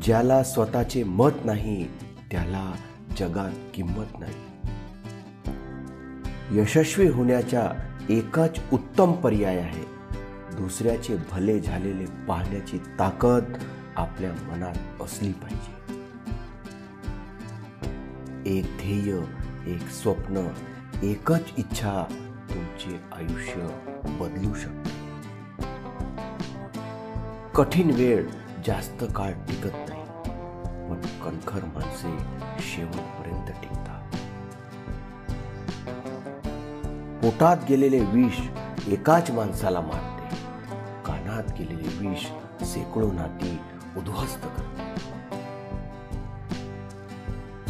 ज्याला स्वतःचे मत नाही त्याला जगात किंमत नाही. यशस्वी होण्याच्या एकच उत्तम पर्याय आहे, दुसऱ्याचे भले झालेले पाहण्याची ताकद आपल्या मनात असली पाहिजे. एक ध्येय, एक स्वप्न, एकच इच्छा तुमचे आयुष्य बदलू शकते. कठीण वेळ जास्त काळ टिकत नाही, पण कणखर माणसे शेवटपर्यंत टिकतात. पोटात गेलेले विष एकाच माणसाला मारते, कानात गेलेले विष शेकडो नाती उद्ध्वस्त करते.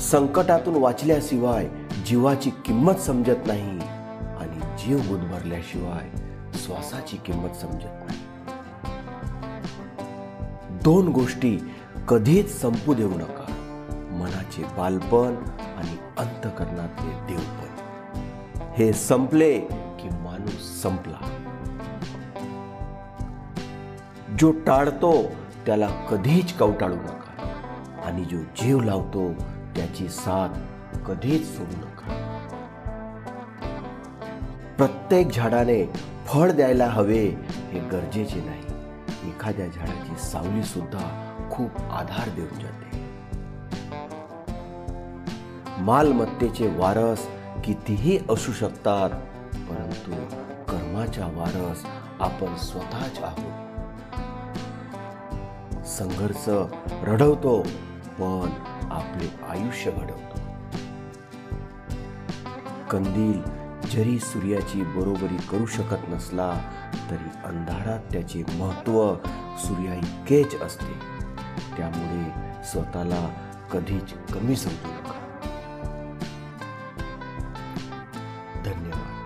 संकटातून वाचल्याशिवाय जीवाची किंमत समजत नाही आणि जीव गुदमरल्याशिवाय श्वासाची किंमत समजत नाही. दोन गोष्टी कधीच संपू देऊ नका, मनाचे बालपण आणि अंतःकरणातले देवपण. हे संपले की माणूस संपला. जो टाळतो त्याला कधीच कवटाळू नका आणि जो जीव लावतो त्याची साथ कधीच सोडू नका. प्रत्येक झाडाने फळ द्यायला हवे हे गरजेचे नाही. एखाद्या झाडाची सावली सुद्धा खूप आधार देऊन जाते. मालमत्तेचे वारस कितीही असू शकतात, परंतु कर्माचा वारस आपण स्वतःच आहोत. संघर्ष रडवतो, पण आपले आयुष्य घडवतो. कंदील जरी सूर्याची बरोबरी करू शकत नसला तरी अंधारात त्याचे महत्त्व सूर्याइतकेच असते. त्यामुळे स्वतःला कधीच कमी समजू नका. धन्यवाद.